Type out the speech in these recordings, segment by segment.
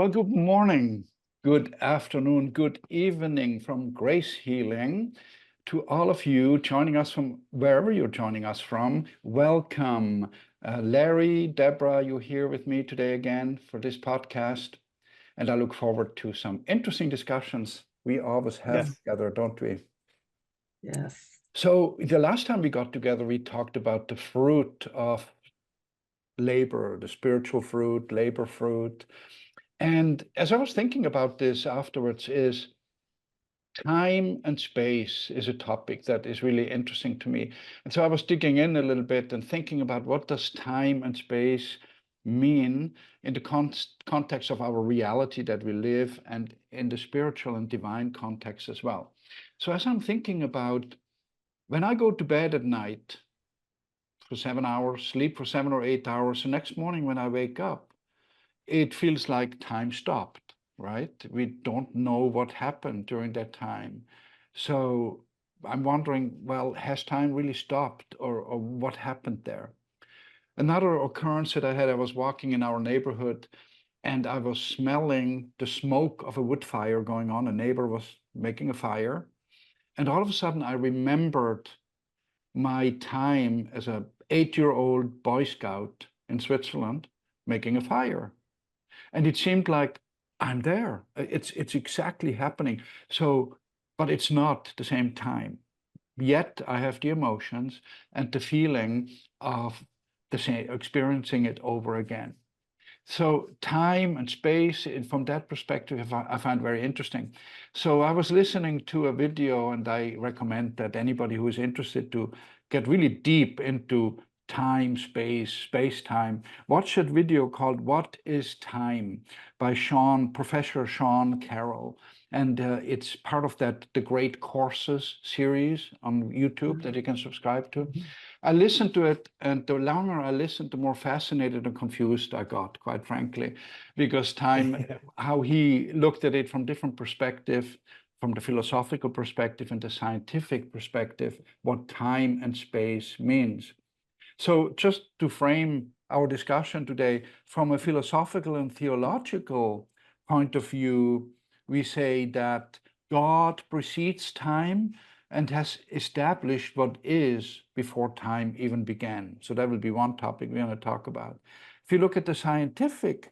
Well, good morning, good afternoon, good evening from Grace Healing. To all of you joining us from wherever you're joining us from, welcome. Larry, Deborah, you're here with me today again for this podcast, and I look forward to some interesting discussions we always have together, don't we? Yes. So the last time we got together, we talked about the fruit of labor, the spiritual fruit, labor fruit. And as I was thinking about this afterwards, is time and space is a topic that is really interesting to me. And so I was digging in a little bit and thinking about what does time and space mean in the context of our reality that we live and in the spiritual and divine context as well. So as I'm thinking about when I go to bed at night for 7 hours, sleep for 7 or 8 hours, the next morning when I wake up, it feels like time stopped, right? We don't know what happened during that time. So I'm wondering, well, has time really stopped or what happened there? Another occurrence that I had, I was walking in our neighborhood and I was smelling the smoke of a wood fire going on. A neighbor was making a fire. And all of a sudden I remembered my time as a 8-year-old Boy Scout in Switzerland making a fire. And it seemed like I'm there. It's exactly happening. So, but it's not the same time. Yet I have the emotions and the feeling of the same, experiencing it over again. So time and space, from that perspective, I find very interesting. So I was listening to a video, and I recommend that anybody who is interested to get really deep into time, space, time, watch that video called "What is Time" by Professor Sean Carroll. And it's part of the Great Courses series on YouTube that you can subscribe to. I listened to it, and the longer I listened, the more fascinated and confused I got, quite frankly, because time, how he looked at it from different perspectives, from the philosophical perspective and the scientific perspective, what time and space means. So just to frame our discussion today, from a philosophical and theological point of view, we say that God precedes time and has established what is before time even began. So that will be one topic we're going to talk about. If you look at the scientific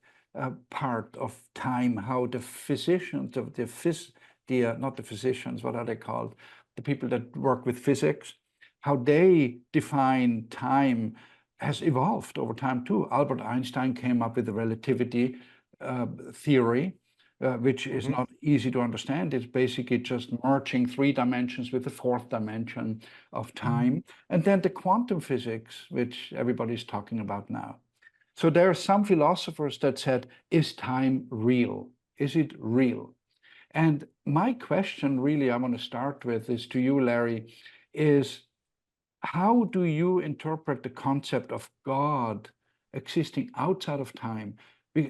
part of time, how the physicians, not the physicians, what are they called? The people that work with physics, how they define time has evolved over time too. Albert Einstein came up with the relativity theory, which is not easy to understand. It's basically just merging 3 dimensions with the 4th dimension of time. And then the quantum physics, which everybody's talking about now. So there are some philosophers that said, is time real? Is it real? And my question really I want to start with is to you, Larry, is how do you interpret the concept of God existing outside of time?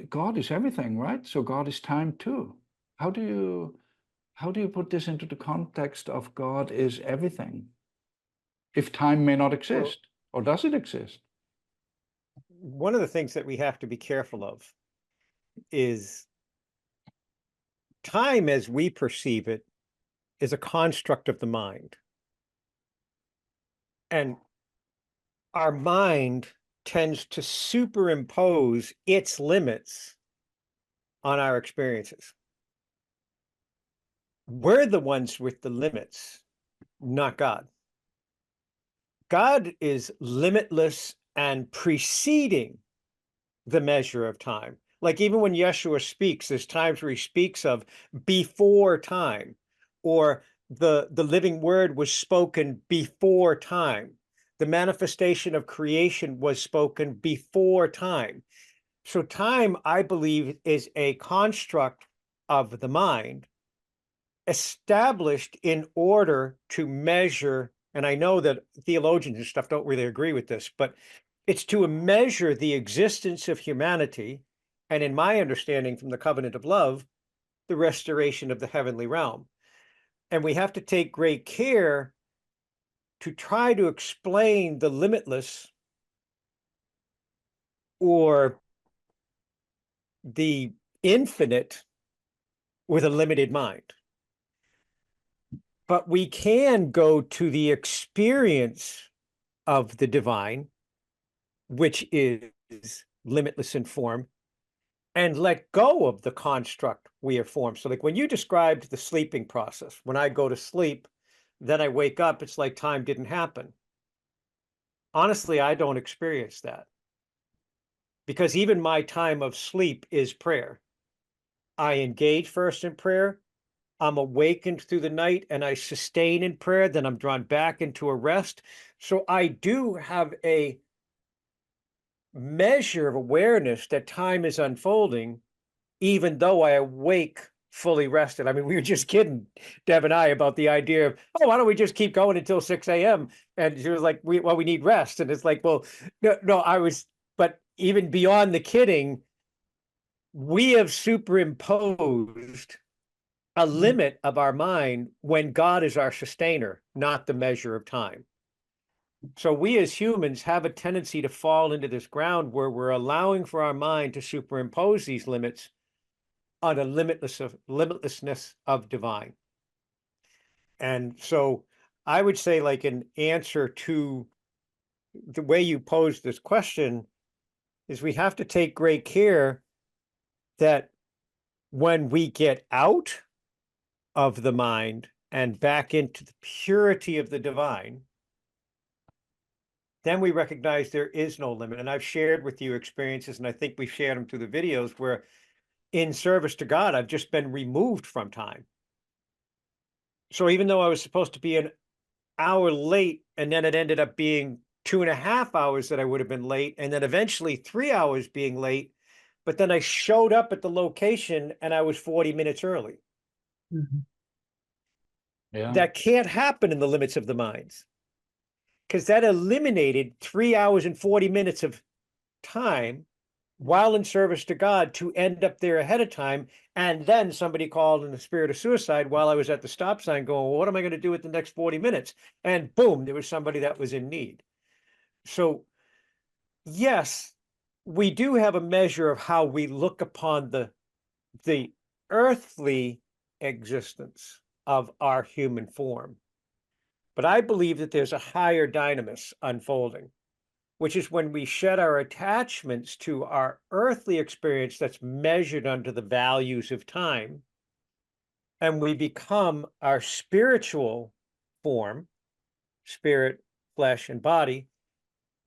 God is everything, right? So God is time too. How do you put this into the context of God is everything? If time may not exist, or does it exist? One of the things that we have to be careful of is time as we perceive it is a construct of the mind. And our mind tends to superimpose its limits on our experiences. We're the ones with the limits, not God. God is limitless and preceding the measure of time. Like even when Yeshua speaks, there's times where he speaks of before time, or the living word was spoken before time. The manifestation of creation was spoken before time. So time, I believe, is a construct of the mind established in order to measure, and I know that theologians and stuff don't really agree with this, but it's to measure the existence of humanity, and in my understanding from the covenant of love, the restoration of the heavenly realm. And we have to take great care to try to explain the limitless or the infinite with a limited mind. But we can go to the experience of the divine, which is limitless in form, and let go of the construct we have formed. So like when you described the sleeping process, when I go to sleep, then I wake up, it's like time didn't happen. Honestly, I don't experience that, because even my time of sleep is prayer. I engage first in prayer, I'm awakened through the night, and I sustain in prayer, then I'm drawn back into a rest. So I do have a measure of awareness that time is unfolding, even though I awake fully rested. I mean, we were just kidding, Deb and I, about the idea of, oh, why don't we just keep going until 6 a.m.? And she was like, we need rest. And it's like, well, no, but even beyond the kidding, we have superimposed a limit of our mind when God is our sustainer, not the measure of time. So we as humans have a tendency to fall into this ground where we're allowing for our mind to superimpose these limits on a limitlessness of divine. And so I would say, like, an answer to the way you pose this question is we have to take great care that when we get out of the mind and back into the purity of the divine, then we recognize there is no limit. And I've shared with you experiences, and I think we've shared them through the videos, where in service to God, I've just been removed from time. So even though I was supposed to be an hour late, and then it ended up being 2.5 hours that I would have been late, and then eventually 3 hours being late, but then I showed up at the location and I was 40 minutes early. Mhm. Yeah. That can't happen in the limits of the minds, because that eliminated 3 hours and 40 minutes of time while in service to God to end up there ahead of time. And then somebody called in the spirit of suicide while I was at the stop sign going, well, what am I going to do with the next 40 minutes? And boom, there was somebody that was in need. So yes, we do have a measure of how we look upon the earthly existence of our human form. But I believe that there's a higher dynamis unfolding, which is when we shed our attachments to our earthly experience that's measured under the values of time, and we become our spiritual form, spirit, flesh, and body.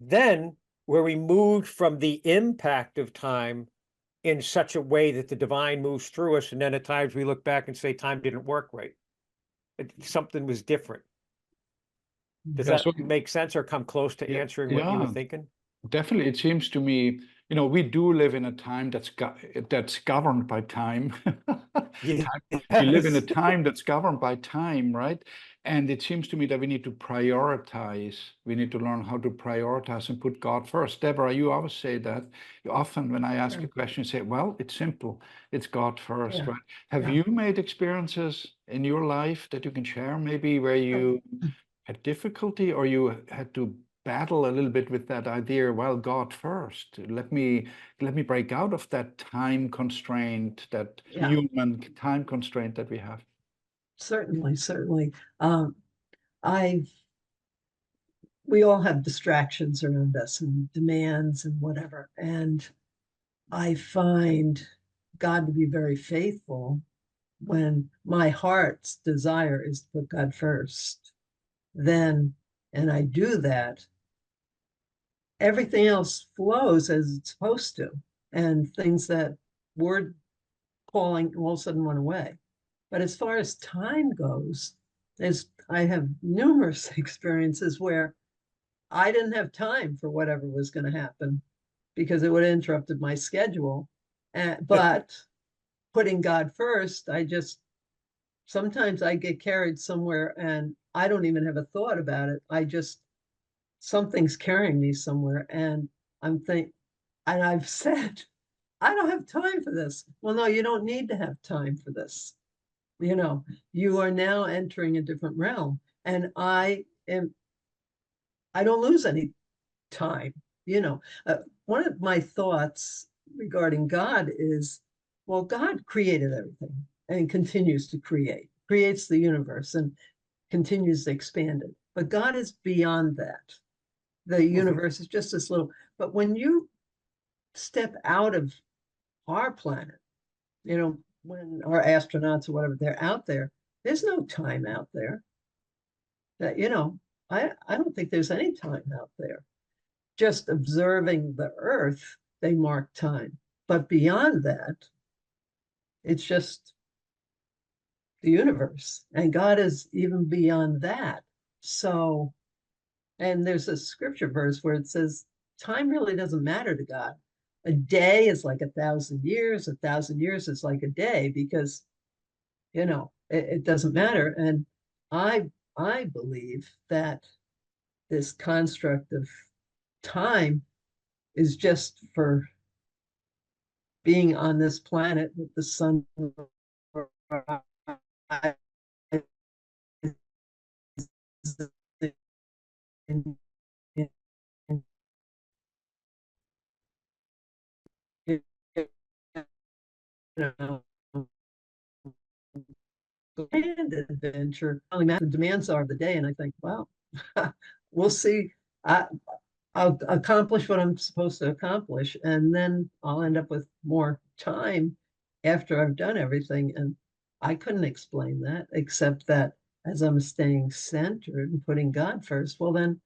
Then we're removed from the impact of time in such a way that the divine moves through us. And then at times we look back and say, time didn't work right. Something was different. Does Yeah, so that make sense or come close to answering what you were yeah, thinking? definitely. It seems to me, we do live in a time that's governed by time. Yeah. We live in a time that's governed by time, right? And it seems to me that we need to prioritize. We need to learn how to prioritize and put God first. Deborah, you always say that. Often when I ask a question, you say, well, it's simple. It's God first, Yeah. right? Have Yeah. you made experiences in your life that you can share, maybe where you had difficulty or you had to battle a little bit with that idea, well, God first, let me break out of that time constraint, that Yeah. human time constraint that we have? Certainly. We all have distractions around us and demands and whatever. And I find God to be very faithful when my heart's desire is to put God first. Then, and I do that, everything else flows as it's supposed to. And things that were calling all of a sudden went away. But as far as time goes, I have numerous experiences where I didn't have time for whatever was going to happen because it would have interrupted my schedule. But putting God first, sometimes I get carried somewhere and I don't even have a thought about it. Something's carrying me somewhere. And and I've said, I don't have time for this. Well, no, you don't need to have time for this. You are now entering a different realm. And I don't lose any time. One of my thoughts regarding God is Well, God created everything and continues to creates the universe and continues to expand it. But God is beyond that. The universe is just this little, but when you step out of our planet, when our astronauts or whatever, they're out there, there's no time out there. That, I don't think there's any time out there. Just observing the earth, they mark time. But beyond that, it's just the universe. And God is even beyond that. So, and there's a scripture verse where it says, time really doesn't matter to God. A day is like 1,000 years. 1,000 years is like a day because, it doesn't matter. And I believe that this construct of time is just for being on this planet with the sun adventure. Only the demands are of the day, and I think, wow, we'll see. I'll accomplish what I'm supposed to accomplish, and then I'll end up with more time after I've done everything. And I couldn't explain that except that as I'm staying centered and putting God first, well, then,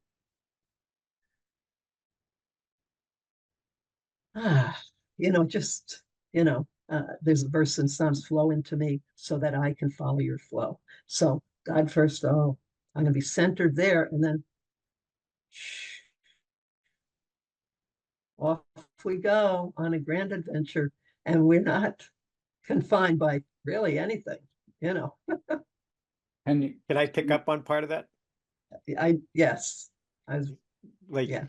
just, there's a verse in Psalms, flow into me so that I can follow your flow. So God first, I'm going to be centered there, and then off we go on a grand adventure, and we're not confined by really anything, And Can I pick up on part of that? Yes, I was, Like, yeah,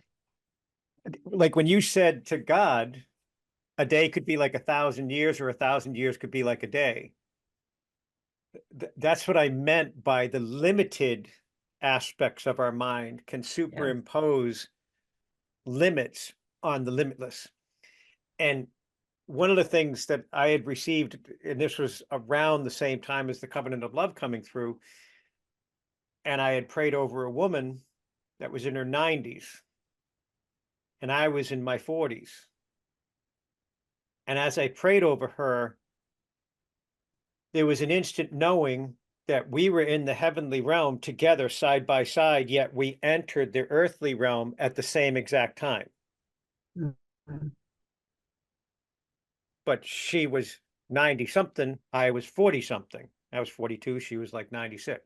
like when you said to God, a day could be like 1,000 years, or 1,000 years could be like a day. That's what I meant by the limited aspects of our mind can superimpose limits on the limitless. And one of the things that I had received, and this was around the same time as the covenant of love coming through, and I had prayed over a woman that was in her 90s, and I was in my 40s. And as I prayed over her, there was an instant knowing that we were in the heavenly realm together side by side, yet we entered the earthly realm at the same exact time. mm-hmm. But she was 90 something, I was 40 something. I was 42, she was like 96.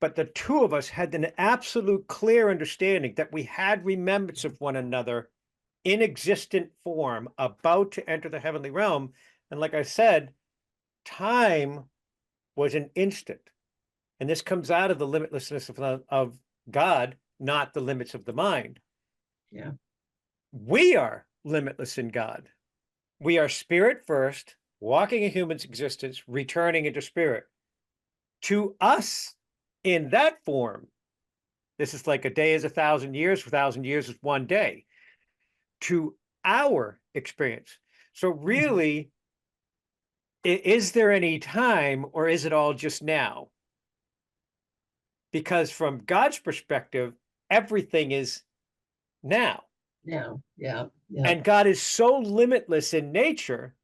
But the two of us had an absolute clear understanding that we had remembrance of one another in existent form, about to enter the heavenly realm. And like I said, time was an instant. And this comes out of the limitlessness of God, not the limits of the mind. Yeah. We are limitless in God. We are spirit first, walking a human's existence, returning into spirit. To us, in that form, this is like a day is 1,000 years, 1,000 years is one day. To our experience. So really, is there any time, or is it all just now? Because from God's perspective, everything is now. Yeah. And God is so limitless in nature.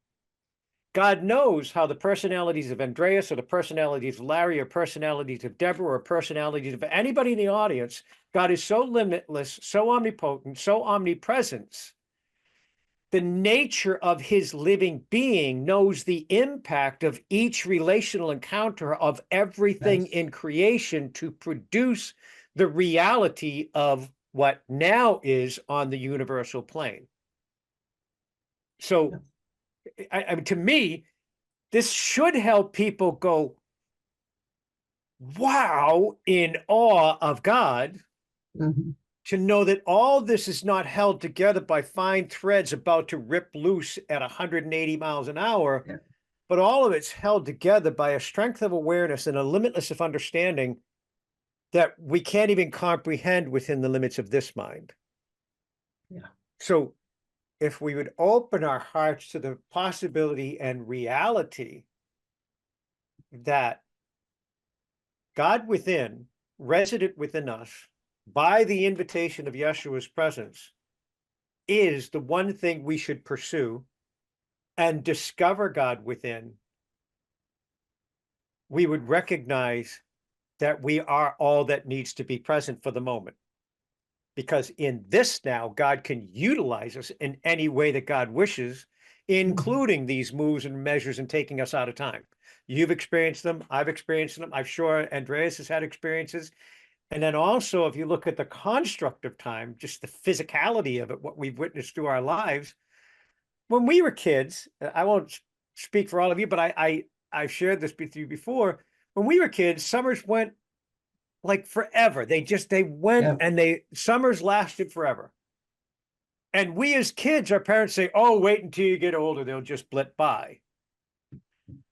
God knows how the personalities of Andreas, or the personalities of Larry, or personalities of Deborah, or personalities of anybody in the audience, God is so limitless, so omnipotent, so omnipresent. The nature of his living being knows the impact of each relational encounter of everything in creation to produce the reality of what now is on the universal plane. So, I mean, to me, this should help people go, wow, in awe of God. Mm-hmm. To know that all this is not held together by fine threads about to rip loose at 180 miles an hour, but all of it's held together by a strength of awareness and a limitless of understanding that we can't even comprehend within the limits of this mind. Yeah. So if we would open our hearts to the possibility and reality that God within, resident within us, by the invitation of Yeshua's presence, is the one thing we should pursue, and discover God within, we would recognize that we are all that needs to be present for the moment. Because in this now, God can utilize us in any way that God wishes, including these moves and measures and taking us out of time. You've experienced them. I've experienced them. I'm sure Andreas has had experiences. And then also, if you look at the construct of time, just the physicality of it, what we've witnessed through our lives, when we were kids, I won't speak for all of you, but I've shared this with you before. When we were kids, summers went like forever. They went, Yeah. and summers lasted forever. And we as kids, our parents say, oh, wait until you get older, they'll just blip by.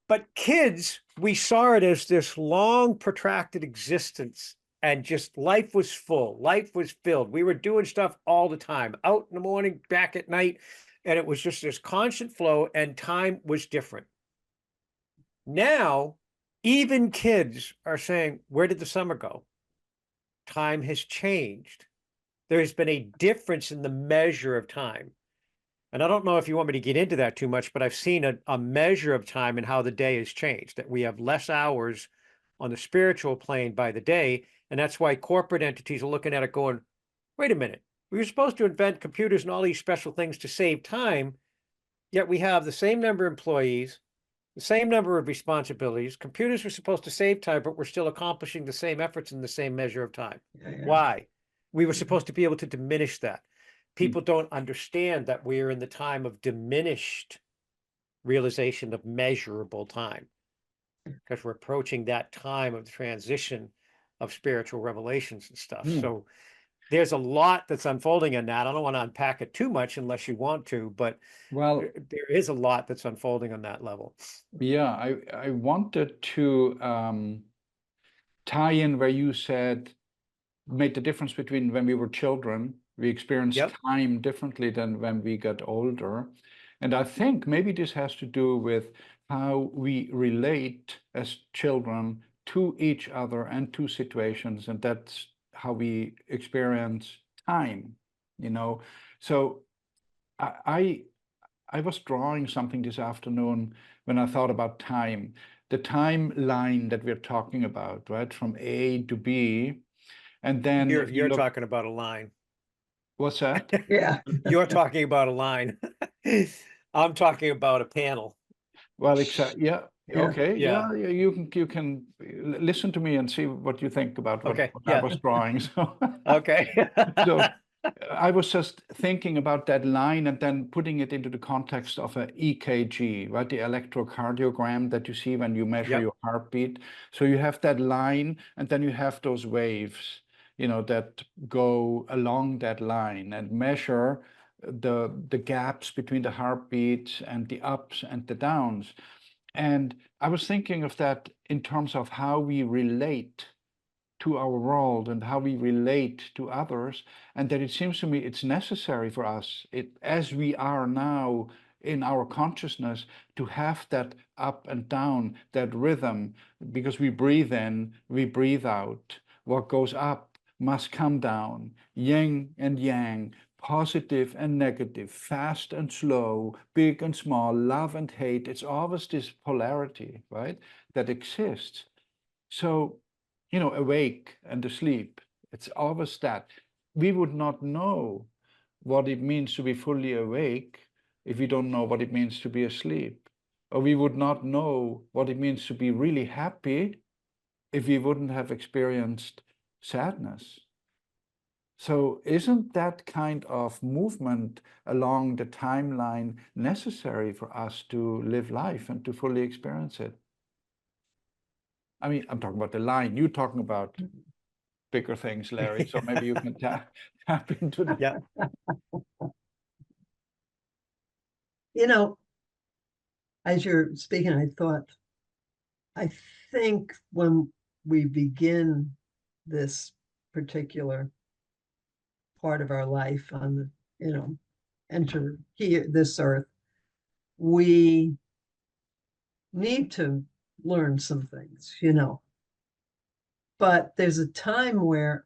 But kids, we saw it as this long, protracted existence, and just life was full, life was filled. We were doing stuff all the time, out in the morning, back at night, and it was just this constant flow, and time was different. Now, even kids are saying, where did the summer go? Time has changed. There's been a difference in the measure of time. And I don't know if you want me to get into that too much, but I've seen a measure of time and how the day has changed, that we have less hours on the spiritual plane by the day. And that's why corporate entities are looking at it going, wait a minute, we were supposed to invent computers and all these special things to save time, yet we have the same number of employees, the same number of responsibilities. Computers were supposed to save time, but we're still accomplishing the same efforts in the same measure of time. Yeah, yeah. Why? We were supposed to be able to diminish that. People don't understand that we're in the time of diminished realization of measurable time, because we're approaching that time of the transition of spiritual revelations and stuff. So there's a lot that's unfolding in that. I don't want to unpack it too much unless you want to, but Well, there is a lot that's unfolding on that level. yeah, I wanted to tie in where you said, made the difference between when we were children, we experienced Yep. time differently than when we got older. And I think maybe this has to do with how we relate as children to each other and to situations, and that's how we experience time, you know. So I was drawing something this afternoon when I thought about time, the timeline that we're talking about, right? From A to B. And then if you You're look, talking about a line. what's that? Yeah. You're talking about a line. I'm talking about a panel. Well, exactly. Yeah. Yeah. Okay. Yeah. Yeah. You can listen to me and see what you think about what Okay. I Yeah. was drawing. So, Okay. so I was just thinking about that line and then putting it into the context of a EKG, right? The electrocardiogram that you see when you measure Yep. your heartbeat. So you have that line, and then you have those waves, that go along that line and measure the gaps between the heartbeats and the ups and the downs. And I was thinking of that in terms of how we relate to our world and how we relate to others, and that it seems to me it's necessary for us, as we are now in our consciousness, to have that up and down, that rhythm, because we breathe in, we breathe out. What goes up must come down, yin and yang, positive and negative, fast and slow, big and small, love and hate. It's always this polarity, right, that exists. So, awake and asleep, it's always that. We would not know what it means to be fully awake if we don't know what it means to be asleep. Or we would not know what it means to be really happy if we wouldn't have experienced sadness. So isn't that kind of movement along the timeline necessary for us to live life and to fully experience it? I mean, I'm talking about the line. You're talking about bigger things, Larry. So maybe you can tap into that. Yeah. As you're speaking, I think when we begin this particular part of our life on the, enter here, this earth, we need to learn some things, but there's a time where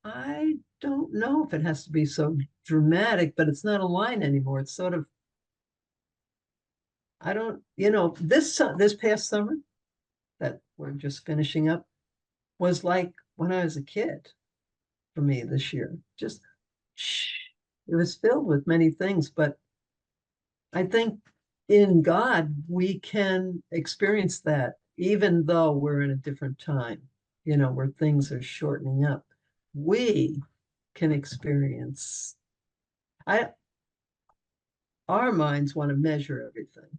I don't know if it has to be so dramatic, but it's not a line anymore. It's sort of, I don't, this past summer that we're just finishing up was like when I was a kid for me this year. Just, it was filled with many things, but I think in God, we can experience that even though we're in a different time, where things are shortening up. We can experience, our minds want to measure everything,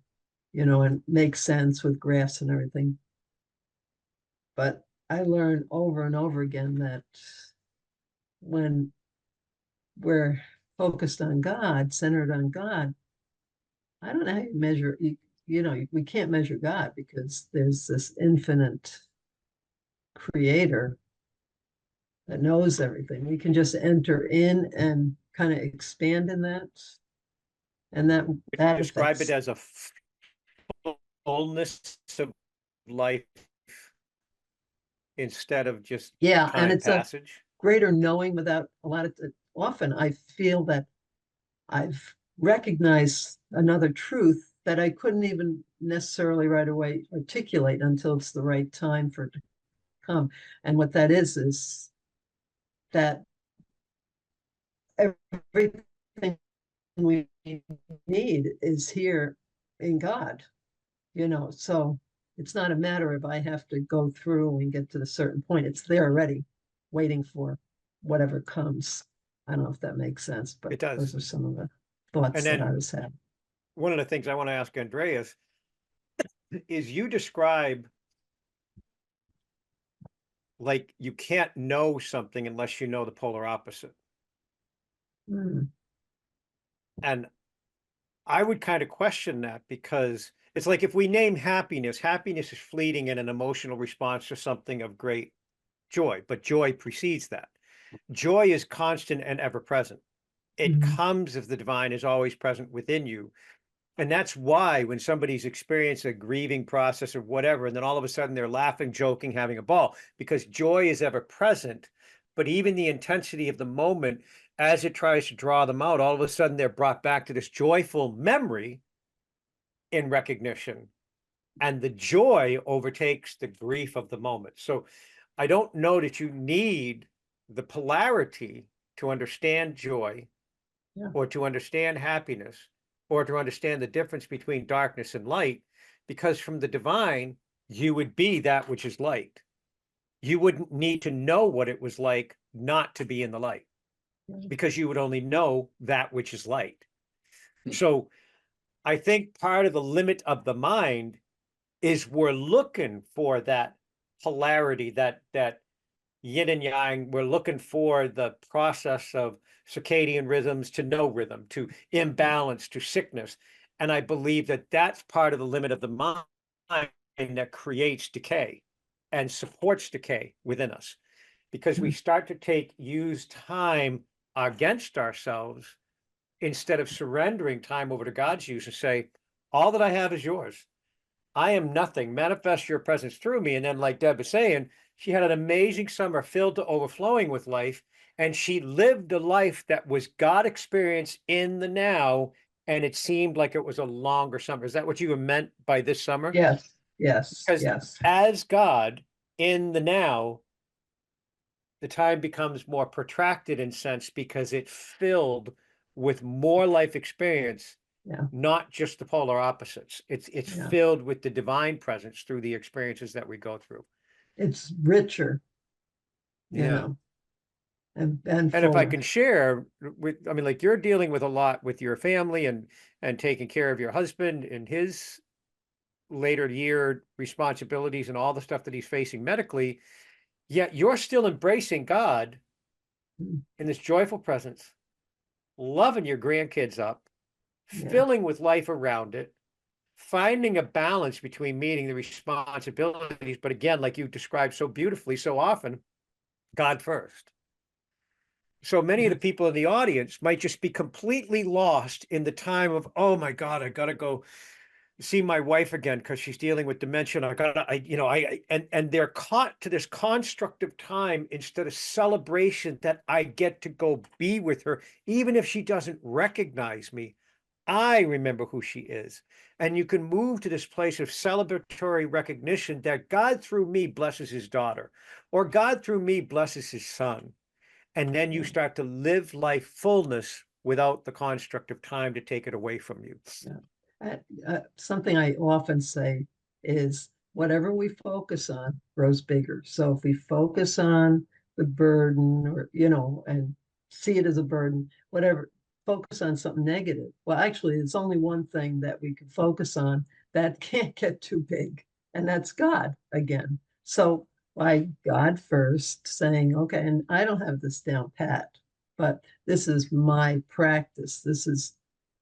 and make sense with graphs and everything. But I learned over and over again that when we're focused on God, centered on God, I don't know how you measure, we can't measure God because there's this infinite creator that knows everything. We can just enter in and kind of expand in that. And that Describe affects, it as a fullness of life instead of just yeah, and time it's a passage. greater knowing without a lot of, often I feel that I've recognized another truth that I couldn't even necessarily right away articulate until it's the right time for it to come. And what that is that everything we need is here in God, so it's not a matter of I have to go through and get to a certain point. It's there already, waiting for whatever comes. I don't know if that makes sense, but It does. those are some of the And thoughts that I then was having. one of the things I want to ask Andreas is you describe like you can't know something unless you know the polar opposite. Mm, And I would kind of question that because it's like if we name happiness, happiness is fleeting and an emotional response to something of great joy, but joy precedes that. Joy is constant and ever present. It mm, comes if the divine is always present within you. And that's why when somebody's experienced a grieving process or whatever, and then all of a sudden they're laughing, joking, having a ball, because joy is ever present. But even the intensity of the moment, as it tries to draw them out, all of a sudden they're brought back to this joyful memory in recognition. And the joy overtakes the grief of the moment. So I don't know that you need the polarity to understand joy yeah. or to understand happiness or to understand the difference between darkness and light, because from the divine, you would be that which is light. You wouldn't need to know what it was like not to be in the light, because you would only know that which is light. So I think part of the limit of the mind is we're looking for that polarity, that yin and yang. We're looking for the process of circadian rhythms to no rhythm, to imbalance, to sickness. And I believe that that's part of the limit of the mind that creates decay and supports decay within us, because we start to use time against ourselves instead of surrendering time over to God's use and say, all that I have is yours. I am nothing. Manifest your presence through me. And then, like Deb was saying, she had an amazing summer filled to overflowing with life. And she lived a life that was God experience in the now. And it seemed like it was a longer summer. Is that what you meant by this summer? Yes, yes, Because yes. as God in the now, the time becomes more protracted in sense because it filled with more life experience, Yeah, not just the polar opposites. It's yeah. filled with the divine presence through the experiences that we go through. It's richer, Yeah. and And if I fuller. can share with, I mean, like you're dealing with a lot with your family and taking care of your husband and his later year responsibilities and all the stuff that he's facing medically, yet you're still embracing God Mm, in this joyful presence, loving your grandkids up, yeah, filling with life around it, finding a balance between meeting the responsibilities, but again, like you described so beautifully, so often, God first. So many of Yeah. the people in the audience might just be completely lost in the time of, oh my God, I gotta go see my wife again because she's dealing with dementia. And they're caught to this constructive time instead of celebration that I get to go be with her, even if she doesn't recognize me. I remember who she is. And you can move to this place of celebratory recognition that God through me blesses his daughter, or God through me blesses his son. And then you Yeah. start to live life fullness without the construct of time to take it away from you. Something I often say is whatever we focus on grows bigger. So if we focus on the burden, or, and see it as a burden, whatever, focus on something negative. Well, actually, it's only one thing that we can focus on that can't get too big, and that's God again. So by God first, saying, okay, and I don't have this down pat, but this is my practice. This is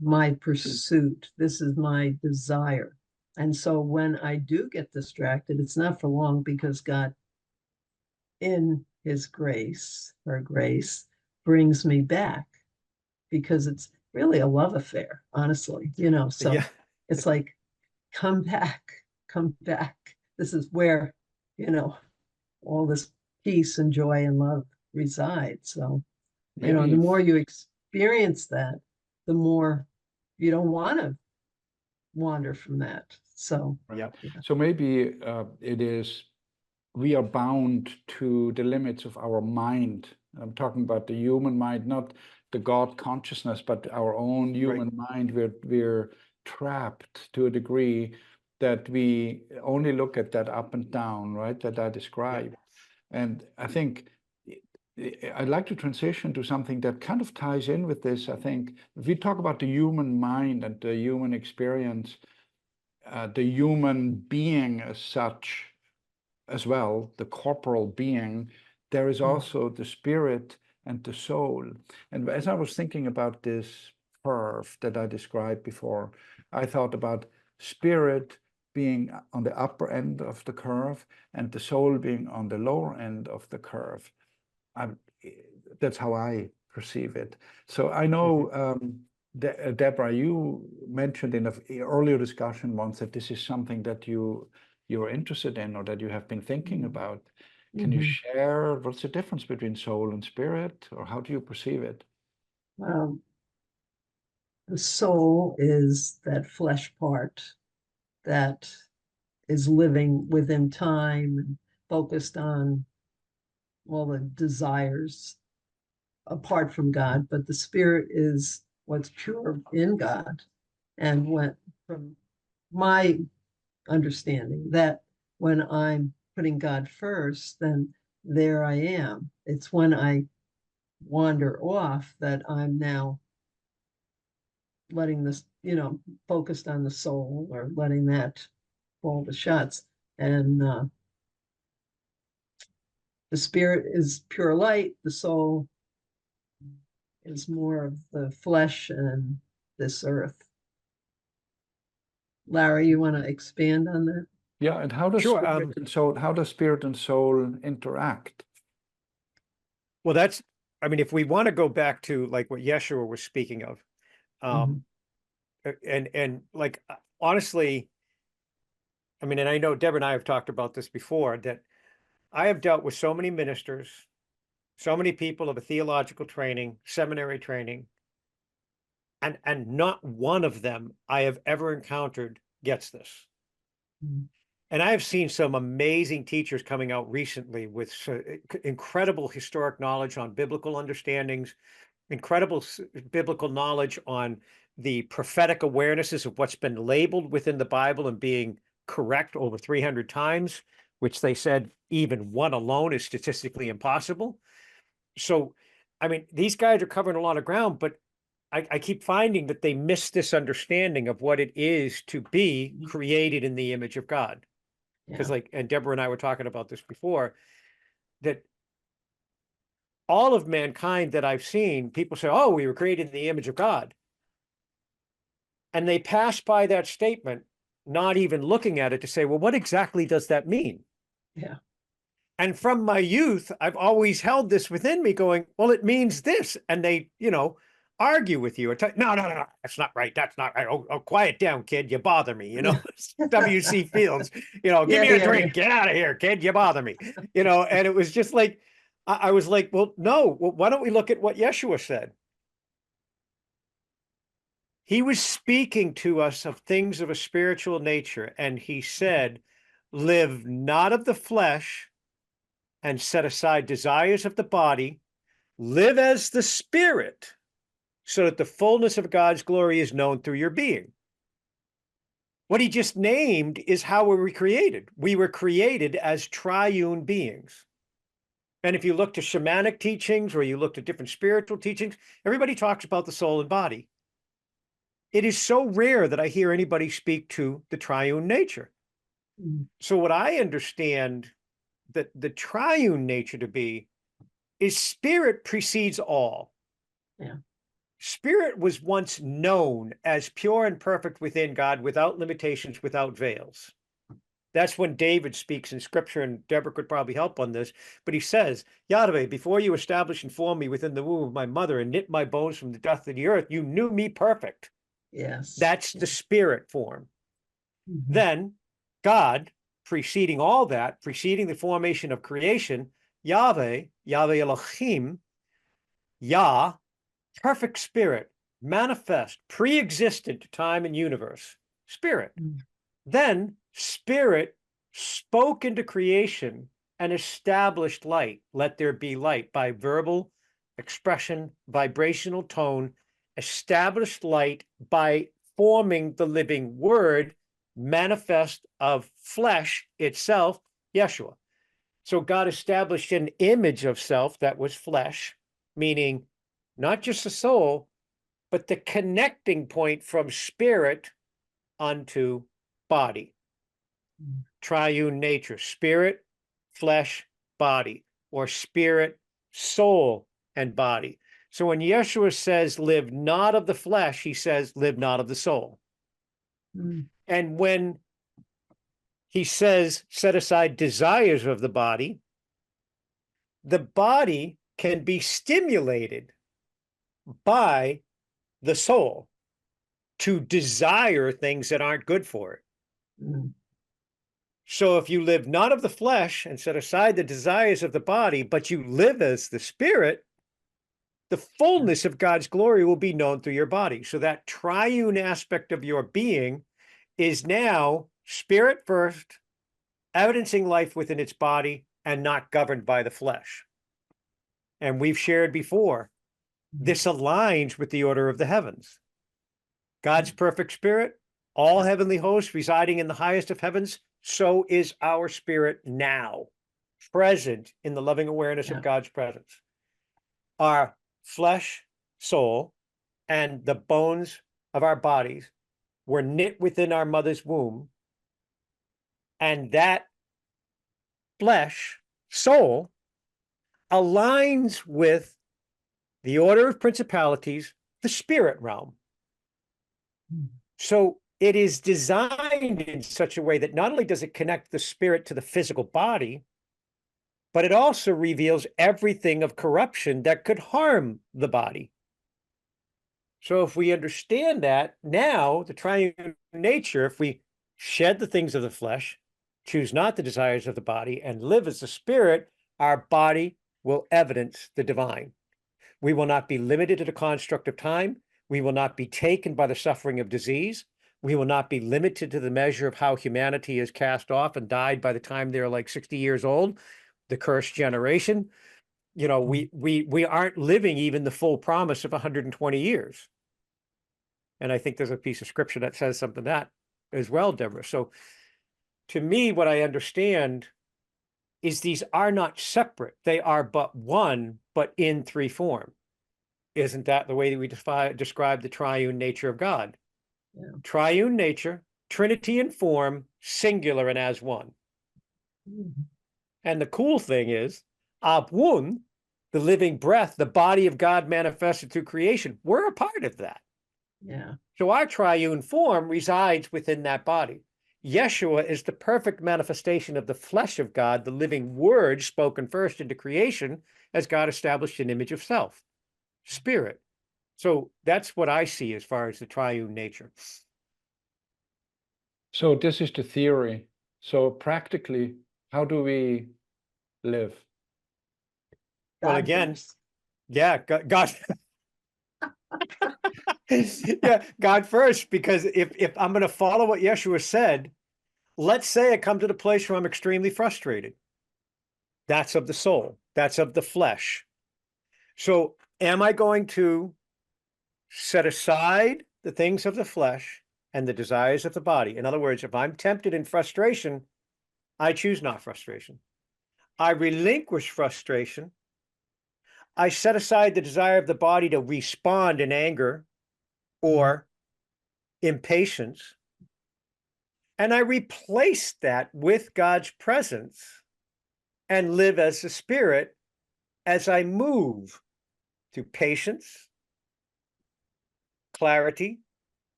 my pursuit. This is my desire. And so when I do get distracted, it's not for long, because God, in his grace or grace, brings me back, because it's really a love affair, honestly, so Yeah. it's like, come back, come back. This is where, all this peace and joy and love reside. So, Yeah. the more you experience that, the more you don't want to wander from that. So, Yeah. So maybe it is we are bound to the limits of our mind. I'm talking about the human mind, not the God consciousness, but our own human mind. We're trapped to a degree that we only look at that up and down, right? That I described. And I think I'd like to transition to something that kind of ties in with this. I think if we talk about the human mind and the human experience, the human being as such, as well, the corporal being, there is also the spirit and the soul. And as I was thinking about this curve that I described before, I thought about spirit being on the upper end of the curve and the soul being on the lower end of the curve. That's how I perceive it. So I know, Deborah, you mentioned in an earlier discussion once that this is something that you're interested in, or that you have been thinking about. Can you share what's the difference between soul and spirit, or how do you perceive it? The soul is that flesh part that is living within time and focused on all the desires apart from God, but the spirit is what's pure in God. And from my understanding, that when I'm putting God first, then there I am. It's when I wander off that I'm now letting this, focused on the soul, or letting that call the shots. And the spirit is pure light, the soul is more of the flesh and this earth. Larry, you want to expand on that? Yeah, and how does Sure. spirit and soul interact? Well, if we want to go back to like what Yeshua was speaking of, and like honestly, and I know Deborah and I have talked about this before, that I have dealt with so many ministers, so many people of a theological training, seminary training, and not one of them I have ever encountered gets this. And I have seen some amazing teachers coming out recently with incredible historic knowledge on biblical understandings, incredible biblical knowledge on the prophetic awarenesses of what's been labeled within the Bible and being correct over 300 times, which they said even one alone is statistically impossible. So, these guys are covering a lot of ground, but I keep finding that they miss this understanding of what it is to be created in the image of God. Because and Deborah and I were talking about this before, that all of mankind that I've seen, people say, oh, we were created in the image of God. And they pass by that statement, not even looking at it to say, well, what exactly does that mean? Yeah. And from my youth, I've always held this within me going, well, it means this. And they, argue with you. Or no, no, no, no, that's not right. That's not right. Oh, quiet down, kid. You bother me. W.C. Fields, give Yeah, me a yeah, drink. yeah. Get out of here, kid. You bother me. And it was just like, I was like, well, no, well, why don't we look at what Yeshua said? He was speaking to us of things of a spiritual nature. And he said, live not of the flesh and set aside desires of the body, live as the spirit, so that the fullness of God's glory is known through your being. What he just named is how we were created. We were created as triune beings. And if you look to shamanic teachings or you look to different spiritual teachings, everybody talks about the soul and body. It is so rare that I hear anybody speak to the triune nature. Mm. So what I understand that the triune nature to be is spirit precedes all. Yeah. Spirit was once known as pure and perfect within God, without limitations, without veils. That's when David speaks in scripture, and Deborah could probably help on this, but he says, Yahweh, before you established and formed me within the womb of my mother and knit my bones from the dust of the earth, you knew me perfect. Yes. That's the spirit form. Mm-hmm. Then God, preceding all that, preceding the formation of creation, Yahweh Elohim, Yah, perfect spirit, manifest, pre-existent to time and universe, spirit. Mm. Then spirit spoke into creation and established light. Let there be light by verbal expression, vibrational tone, established light by forming the living word, manifest of flesh itself, Yeshua. So God established an image of self that was flesh, meaning not just the soul, but the connecting point from spirit unto body. Triune nature, spirit, flesh, body, or spirit, soul, and body. So when Yeshua says, live not of the flesh, he says, live not of the soul. Mm. And when he says, set aside desires of the body can be stimulated by the soul to desire things that aren't good for it. Mm. So if you live not of the flesh and set aside the desires of the body, but you live as the spirit, the fullness of God's glory will be known through your body. So that triune aspect of your being is now spirit first, evidencing life within its body and not governed by the flesh. And we've shared before, this aligns with the order of the heavens. God's perfect spirit, all heavenly hosts residing in the highest of heavens, so is our spirit now, present in the loving awareness of God's presence. Our flesh, soul, and the bones of our bodies were knit within our mother's womb, and that flesh, soul, aligns with the order of principalities, the spirit realm. So it is designed in such a way that not only does it connect the spirit to the physical body, but it also reveals everything of corruption that could harm the body. So if we understand that, now the triune nature, if we shed the things of the flesh, choose not the desires of the body, and live as the spirit, our body will evidence the divine. We will not be limited to the construct of time. We will not be taken by the suffering of disease. We will not be limited to the measure of how humanity is cast off and died by the time they're like 60 years old, the cursed generation. We aren't living even the full promise of 120 years. And I think there's a piece of scripture that says something that as well, Deborah. So to me, what I understand is these are not separate. They are but one, but in three form. Isn't that the way that we describe the triune nature of God? Yeah. Triune nature, Trinity in form, singular and as one. Mm. And the cool thing is, Abun, the living breath, the body of God manifested through creation, we're a part of that. Yeah. So our triune form resides within that body. Yeshua is the perfect manifestation of the flesh of God, the living word spoken first into creation as God established an image of self, spirit. So that's what I see as far as the triune nature. So this is the theory. So practically, how do we live? Well, God again, first. yeah, God, yeah, God first, because if I'm going to follow what Yeshua said, let's say I come to the place where I'm extremely frustrated. That's of the soul. That's of the flesh. So am I going to set aside the things of the flesh and the desires of the body? In other words, if I'm tempted in frustration, I choose not frustration. I relinquish frustration. I set aside the desire of the body to respond in anger or impatience. And I replace that with God's presence and live as a spirit as I move to patience, clarity,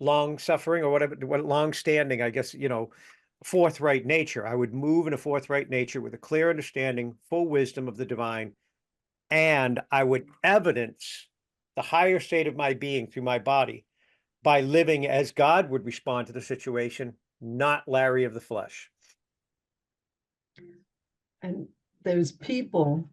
long suffering, or whatever, what long standing, I guess, forthright nature. I would move in a forthright nature with a clear understanding, full wisdom of the divine, and I would evidence the higher state of my being through my body by living as God would respond to the situation, not Larry of the flesh. And there's people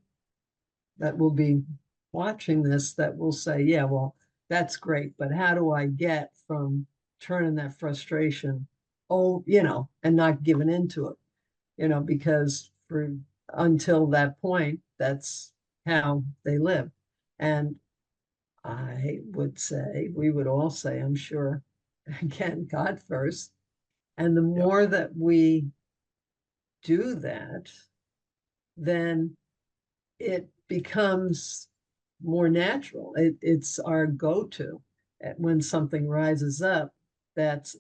that will be watching this that will say, yeah, well, that's great, but how do I get from turning that frustration, and not giving into it, because until that point, that's how they live. And I would say, we would all say, I'm sure, again, God first. And the more that we do that, then it becomes more natural. It's our go-to when something rises up that's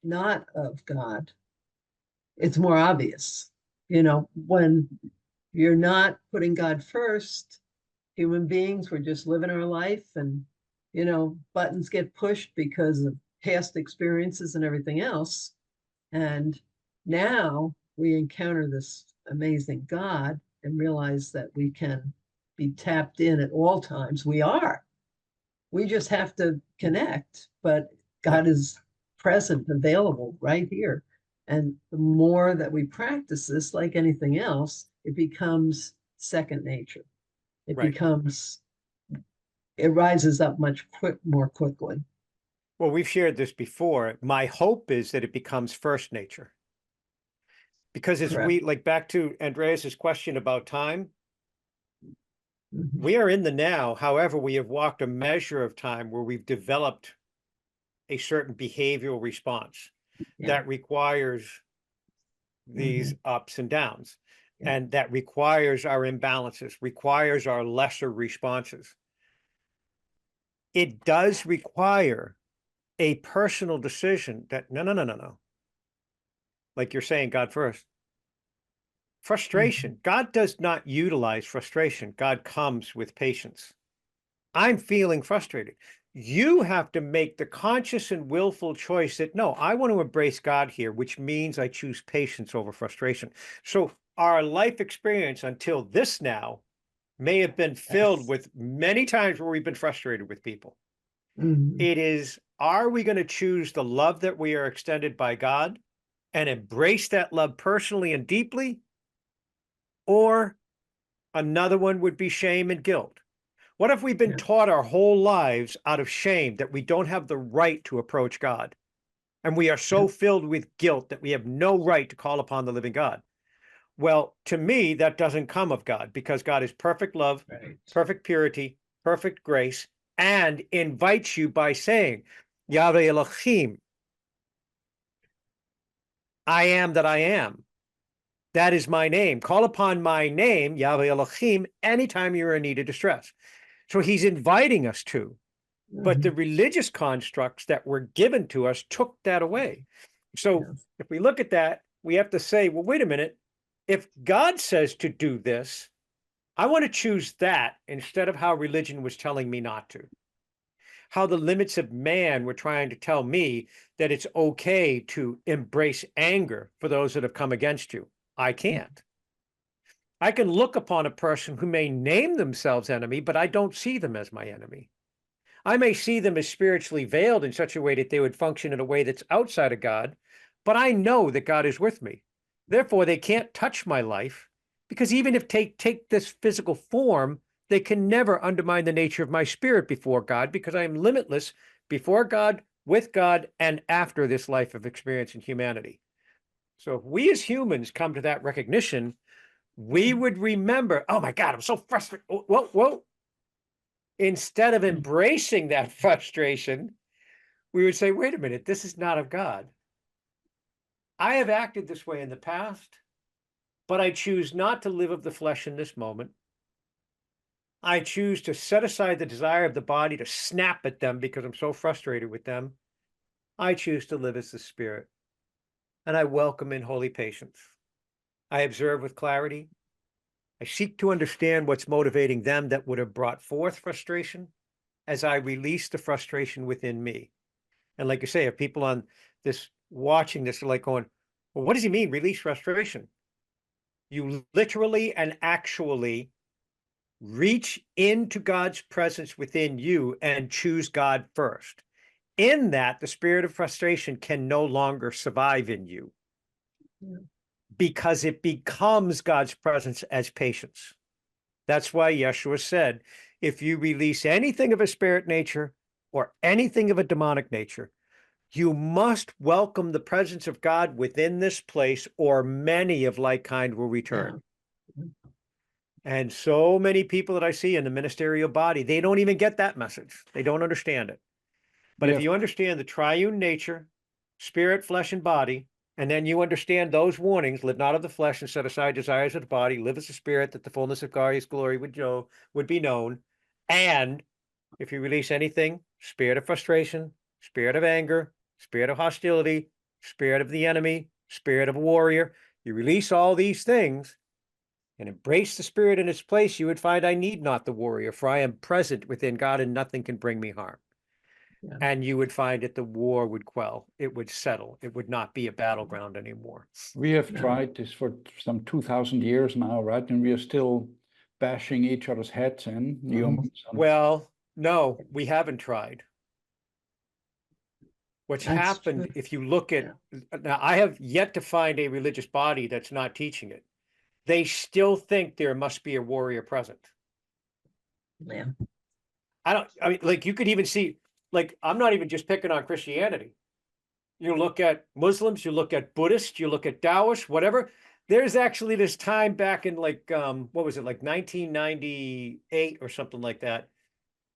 not of God. It's more obvious, when you're not putting God first. Human beings, we're just living our life, and buttons get pushed because of past experiences and everything else. And now we encounter this amazing God and realize that we can be tapped in at all times. We just have to connect, but God is present, available right here. And the more that we practice this, like anything else, it becomes second nature. It Right. it rises up more quickly. Well, we've shared this before. My hope is that it becomes first nature. Because as Correct. like back to Andreas's question about time, Mhm. we are in the now. However, we have walked a measure of time where we've developed a certain behavioral response that requires these ups and downs. Yeah. And that requires our imbalances, requires our lesser responses. It does require a personal decision that no. Like you're saying, God first. Frustration. God does not utilize frustration. God comes with patience. I'm feeling frustrated. You have to make the conscious and willful choice that, no, I want to embrace God here, which means I choose patience over frustration. So our life experience until this now may have been filled with many times where we've been frustrated with people. It is, are we going to choose the love that we are extended by God and embrace that love personally and deeply? Or another one would be shame and guilt. What if we've been taught our whole lives out of shame that we don't have the right to approach God? And we are so filled with guilt that we have no right to call upon the living God. Well, to me, that doesn't come of God, because God is perfect love, perfect purity, perfect grace, and invites you by saying, Yahweh Elohim, I am that I am. That is my name. Call upon my name, Yahweh Elohim, anytime you're in need of distress. So he's inviting us to. But the religious constructs that were given to us took that away. So if we look at that, we have to say, well, wait a minute. If God says to do this, I want to choose that instead of how religion was telling me not to. how the limits of man were trying to tell me that it's okay to embrace anger for those that have come against you. I can't. I can look upon a person who may name themselves enemy, but I don't see them as my enemy. I may see them as spiritually veiled in such a way that they would function in a way that's outside of God, but I know that God is with me. Therefore, they can't touch my life, because even if they take this physical form, they can never undermine the nature of my spirit before God, because I am limitless before God, with God, and after this life of experience in humanity. So if we as humans come to that recognition, we would remember, oh my God, I'm so frustrated. Whoa, whoa. Instead of embracing that frustration, we would say, wait a minute, this is not of God. I have acted this way in the past, but I choose not to live of the flesh in this moment. I choose to set aside the desire of the body to snap at them because I'm so frustrated with them. I choose to live as the Spirit, and I welcome in holy patience. I observe with clarity. I seek to understand what's motivating them that would have brought forth frustration as I release the frustration within me. And like you say, if people on this watching this are like going, well, what does he mean, release frustration? You literally and actually reach into God's presence within you and choose God first. In that, the spirit of frustration can no longer survive in you because it becomes God's presence as patience. That's why Yeshua said, if you release anything of a spirit nature or anything of a demonic nature, you must welcome the presence of God within this place, or many of like kind will return. Yeah. And so many people that I see in the ministerial body, they don't even get that message. They don't understand it. But if you understand the triune nature, spirit, flesh, and body, and then you understand those warnings, live not of the flesh and set aside desires of the body, live as a spirit, that the fullness of God's glory would be known. And if you release anything, spirit of frustration, spirit of anger, spirit of hostility, spirit of the enemy, spirit of a warrior, you release all these things and embrace the spirit in its place, you would find I need not the warrior, for I am present within God and nothing can bring me harm. Yeah. And you would find that the war would quell, it would settle, it would not be a battleground anymore. We have tried this for some 2,000 years now, right? And we are still bashing each other's heads in, humans. Well, no, we haven't tried. What's That's happened, true. if you look at, now I have yet to find a religious body that's not teaching it. They still think there must be a warrior present. Yeah. I mean, like you could even see, like, I'm not even just picking on Christianity. You look at Muslims, you look at Buddhists, you look at Taoists, whatever. There's actually this time back in like, what was it, like 1998 or something like that,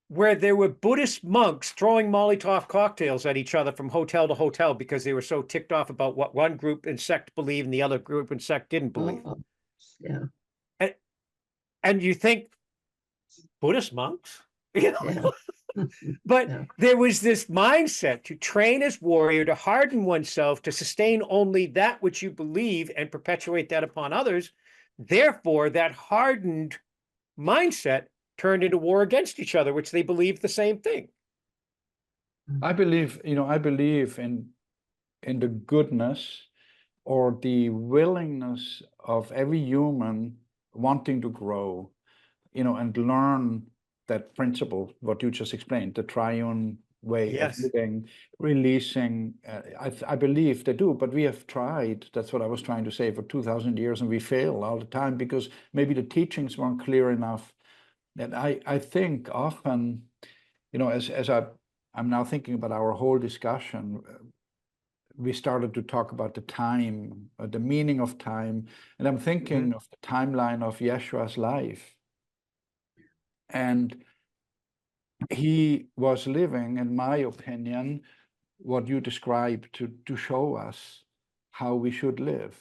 where there were Buddhist monks throwing Molotov cocktails at each other from hotel to hotel because they were so ticked off about what one group and sect believed and the other group and sect didn't believe. Oh, yeah. And you think, Buddhist monks? You know? Yeah. But Yeah. there was this mindset to train as warrior, to harden oneself, to sustain only that which you believe and perpetuate that upon others. Therefore, that hardened mindset turned into war against each other, which they believed the same thing. I believe in the goodness or the willingness of every human wanting to grow, and learn that principle, what you just explained, the triune way of Yes. living, releasing. I believe they do, but we have tried. That's what I was trying to say, for 2,000 years, and we fail all the time because maybe the teachings weren't clear enough. And I think often, as I'm now thinking about our whole discussion, we started to talk about the time, the meaning of time, and I'm thinking of the timeline of Yeshua's life. And he was living, in my opinion, what you described, to show us how we should live.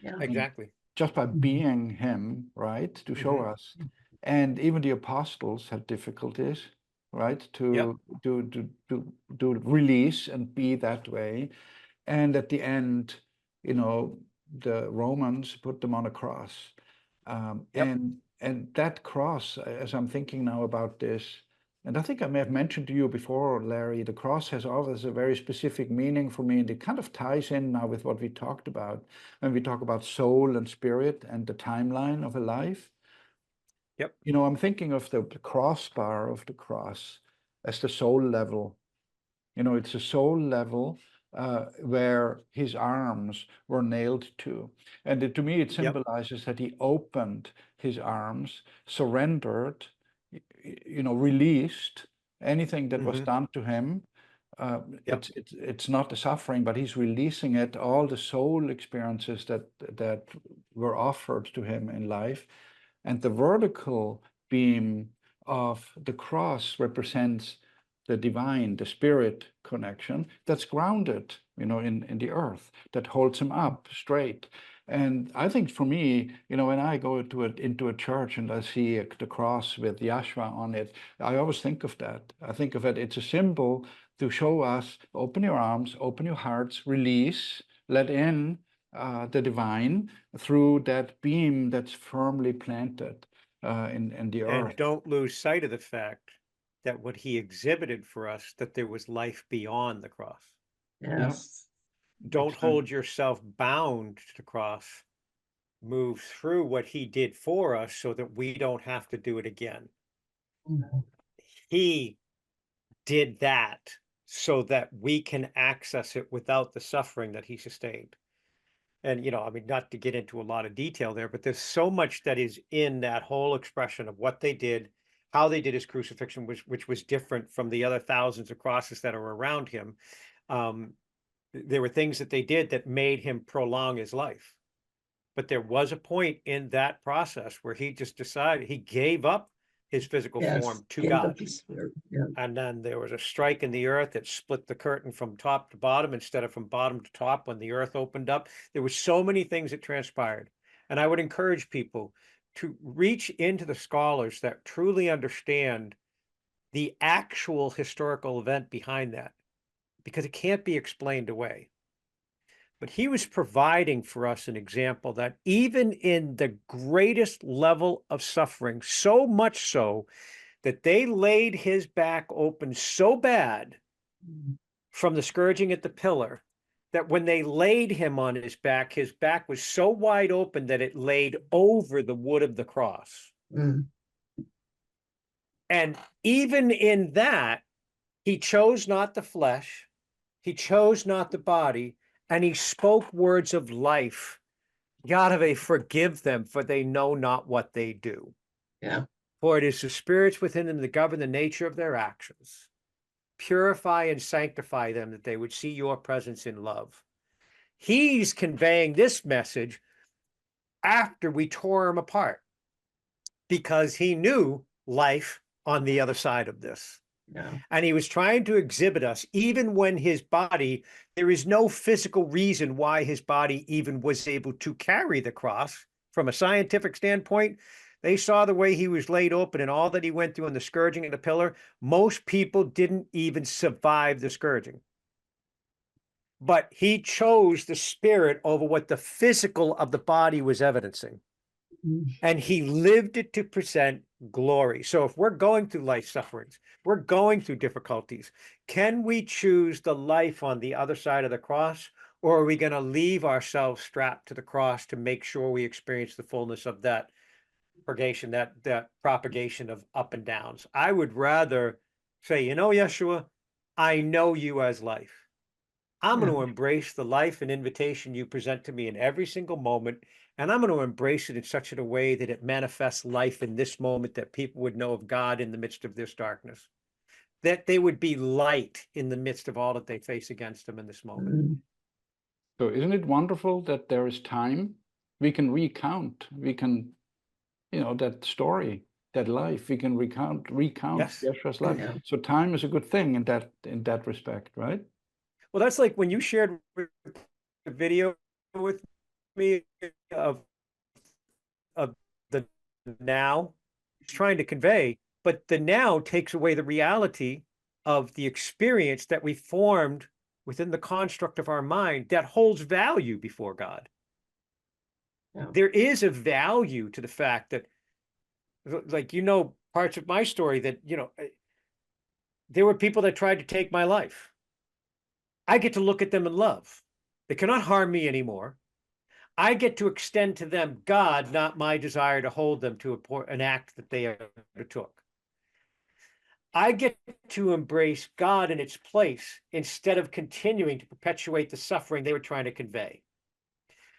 Yeah. Exactly. Just by being him, right? To show us. And even the apostles had difficulties, right? To release and be that way. And at the end, the Romans put them on a cross. And that cross, as I'm thinking now about this, and I think I may have mentioned to you before, Larry, the cross has always a very specific meaning for me, and it kind of ties in now with what we talked about when we talk about soul and spirit and the timeline of a life. Yep. You know, I'm thinking of the crossbar of the cross as the soul level. You know, it's a soul level where his arms were nailed to. And to me, it Yep. symbolizes that he opened his arms, surrendered, you know, released anything that was Mhm. done to him. Yep. It's not the suffering, but he's releasing it, all the soul experiences that were offered to him in life. And the vertical beam of the cross represents the divine, the spirit connection that's grounded, you know, in the earth, that holds him up straight. And I think for me, you know, when I go into a church and I see the cross with Yeshua on it, I always think of that. I think of it, it's a symbol to show us, open your arms, open your hearts, release, let in the divine through that beam that's firmly planted in the And earth. don't lose sight of the fact that what he exhibited for us, that there was life beyond the cross. Yeah, Yes. Don't exactly. hold yourself bound to the cross. Move through what he did for us so that we don't have to do it again. Mhm. He did that so that we can access it without the suffering that he sustained. And, you know, I mean, not to get into a lot of detail there, but there's so much that is in that whole expression of what they did, how they did his crucifixion, which was different from the other thousands of crosses that are around him. There were things that they did that made him prolong his life. But there was a point in that process where he just decided, he gave up his physical Yes. form to Gave up God. his spirit. Yeah. And then there was a strike in the earth that split the curtain from top to bottom instead of from bottom to top when the earth opened up. There were so many things that transpired. And I would encourage people to reach into the scholars that truly understand the actual historical event behind that, because it can't be explained away. But he was providing for us an example that even in the greatest level of suffering, so much so that they laid his back open so bad Mhm. from the scourging at the pillar that when they laid him on his back was so wide open that it laid over the wood of the cross. Mm. And even in that, he chose not the flesh, he chose not the body, and he spoke words of life. Yahweh, forgive them, for they know not what they do. Yeah. For it is the spirits within them that govern the nature of their actions. Purify and sanctify them that they would see your presence in love. He's conveying this message after we tore him apart because he knew life on the other side of this. Yeah. And he was trying to exhibit us, even when his body, there is no physical reason why his body even was able to carry the cross. From a scientific standpoint, they saw the way he was laid open and all that he went through in the scourging and the pillar. Most people didn't even survive the scourging. But he chose the spirit over what the physical of the body was evidencing. Mm. And he lived it to present glory. So if we're going through life sufferings, we're going through difficulties, can we choose the life on the other side of the cross? Or are we going to leave ourselves strapped to the cross to make sure we experience the fullness of that purgation, that propagation of up and downs? I would rather say, you know, Yeshua, I know you as life. I'm Yeah. going to embrace the life and invitation you present to me in every single moment. And I'm going to embrace it in such a way that it manifests life in this moment, that people would know of God in the midst of this darkness, that they would be light in the midst of all that they face against them in this moment. Mm. So isn't it wonderful that there is time? We can recount, we can, you know, that story, that life, we can recount Yes. Yeshua's life. Yeah. So time is a good thing in that respect, right? Well, that's like when you shared the video with me of the now, he's trying to convey, but the now takes away the reality of the experience that we formed within the construct of our mind that holds value before God. Yeah. There is a value to the fact that, like, you know, parts of my story that, you know, there were people that tried to take my life. I get to look at them in love. They cannot harm me anymore. I get to extend to them God, not my desire to hold them to an act that they undertook. I get to embrace God in its place instead of continuing to perpetuate the suffering they were trying to convey.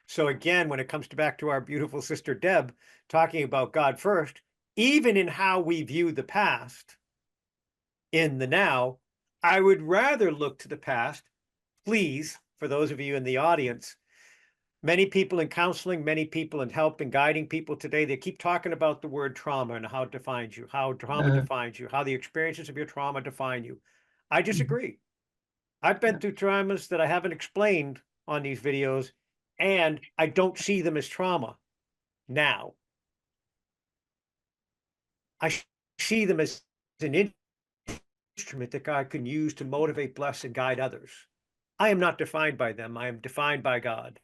So again, when it comes back to our beautiful sister Deb talking about God first, even in how we view the past, in the now, I would rather look to the past. Please, for those of you in the audience, many people in counseling, many people in help and guiding people today, they keep talking about the word trauma and how it defines you, how trauma defines you, how the experiences of your trauma define you. I disagree. I've been through traumas that I haven't explained on these videos, and I don't see them as trauma now. I see them as an instrument that God can use to motivate, bless, and guide others. I am not defined by them. I am defined by God.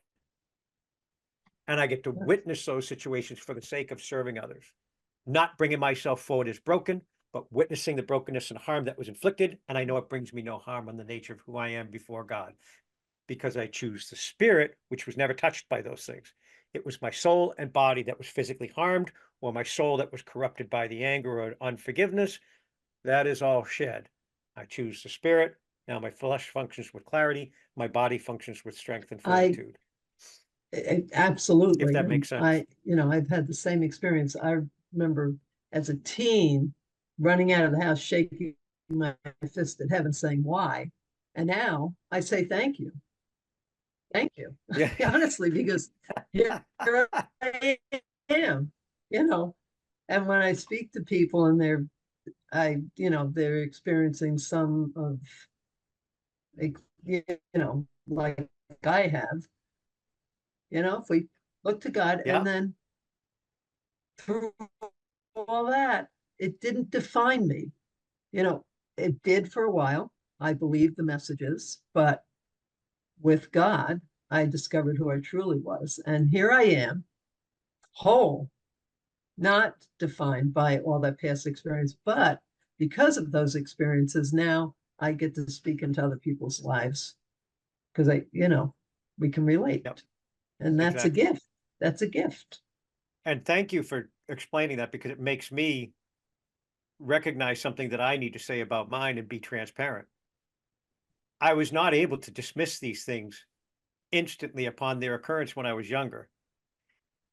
And I get to witness those situations for the sake of serving others, not bringing myself forward as broken, but witnessing the brokenness and harm that was inflicted. And I know it brings me no harm on the nature of who I am before God, because I choose the spirit, which was never touched by those things. It was my soul and body that was physically harmed, or my soul that was corrupted by the anger or unforgiveness. That is all shed. I choose the spirit. Now my flesh functions with clarity. My body functions with strength and fortitude. Absolutely. If that makes sense. I've had the same experience. I remember as a teen running out of the house, shaking my fist at heaven, saying, "Why?" And now I say, "Thank you. Thank you." Yeah. Honestly, because here I am, and when I speak to people and they're experiencing some of, like I have, if we look to God, Yeah. and then through all that, it didn't define me. It did for a while. I believed the messages, but with God, I discovered who I truly was. And here I am, whole, not defined by all that past experience, but because of those experiences, now I get to speak into other people's lives because we can relate. Yep. And that's Exactly. a gift. That's a gift. And thank you for explaining that, because it makes me recognize something that I need to say about mine and be transparent. I was not able to dismiss these things instantly upon their occurrence when I was younger.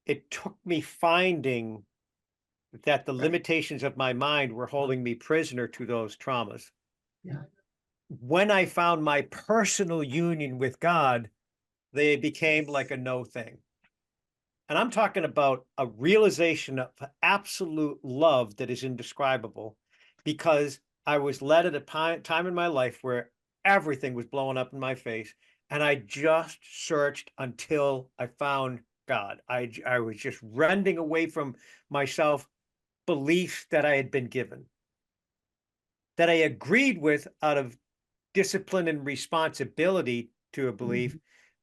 It took me finding that the limitations of my mind were holding me prisoner to those traumas. Yeah. When I found my personal union with God, they became like a no thing. And I'm talking about a realization of absolute love that is indescribable, because I was led at a time in my life where everything was blowing up in my face, and I just searched until I found God. I was just rending away from myself beliefs that I had been given, that I agreed with out of discipline and responsibility to a belief,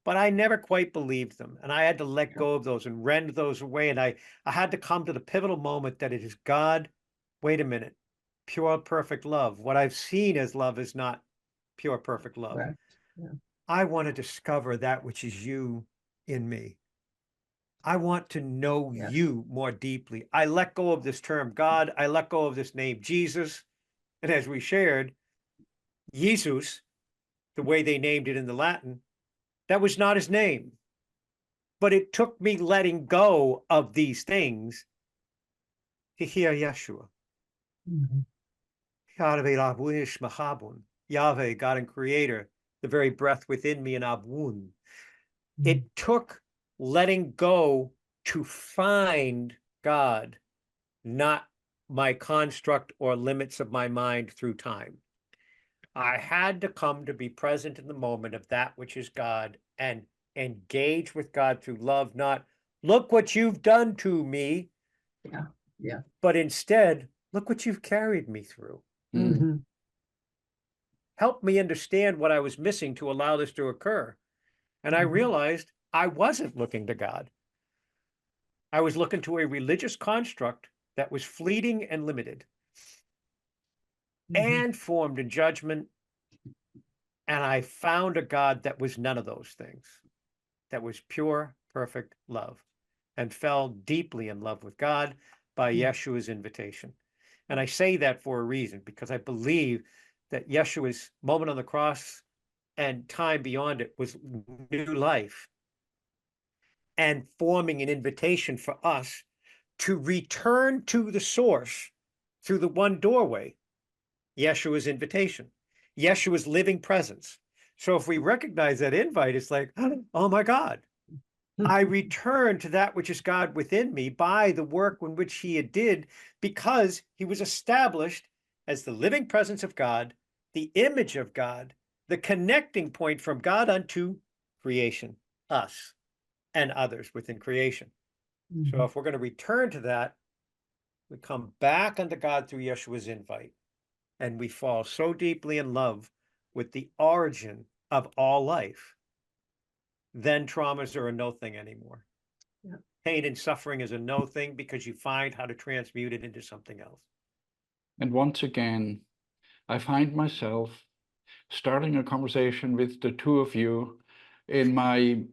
but I never quite believed them. And I had to let go of those and rend those away. And I had to come to the pivotal moment that it is God, wait a minute, pure, perfect love. What I've seen as love is not pure, perfect love. Correct. Yeah. I want to discover that which is you in me. I want to know you more deeply. I let go of this term God. I let go of this name Jesus. And as we shared, Jesus, the way they named it in the Latin, that was not his name. But it took me letting go of these things to hear Yeshua. Yahweh, God and Creator, the very breath within me in Abun. It took letting go to find God, not my construct or limits of my mind through time. I had to come to be present in the moment of that which is God and engage with God through love, not look what you've done to me. Yeah. Yeah. But instead, look what you've carried me through. Mm-hmm. Help me understand what I was missing to allow this to occur. And I realized I wasn't looking to God. I was looking to a religious construct that was fleeting and limited. and formed in judgment. And I found a God that was none of those things, that was pure, perfect love, and fell deeply in love with God by Yeshua's invitation. And I say that for a reason, because I believe that Yeshua's moment on the cross and time beyond it was new life and forming an invitation for us to return to the source through the one doorway, Yeshua's invitation, Yeshua's living presence. So if we recognize that invite, it's like, oh my God, I return to that which is God within me by the work in which he did, because he was established as the living presence of God, the image of God, the connecting point from God unto creation, us and others within creation. So if we're going to return to that, we come back unto God through Yeshua's invite, and we fall so deeply in love with the origin of all life, then traumas are a no thing anymore. Yeah. Pain and suffering is a no thing, because you find how to transmute it into something else. And once again, I find myself starting a conversation with the two of you in my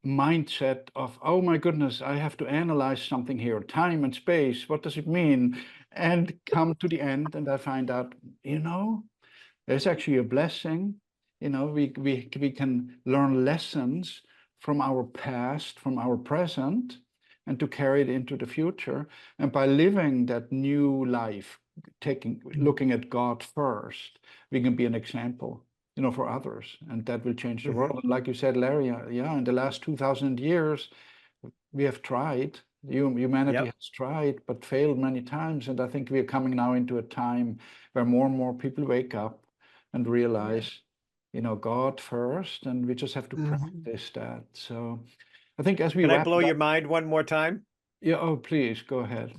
mindset of, oh my goodness, I have to analyze something here, time and space, what does it mean? And come to the end, and I find out, there's actually a blessing. We can learn lessons from our past, from our present, and to carry it into the future. And by living that new life, looking at God first, we can be an example, for others, and that will change the world. And like you said, Larry, yeah, in the last 2,000 years, we have tried. Humanity has tried, but failed many times. And I think we are coming now into a time where more and more people wake up and realize, God first, and we just have to practice that. So I think as we Can I wrap blow it your up, mind one more time? yeah, oh, please go ahead.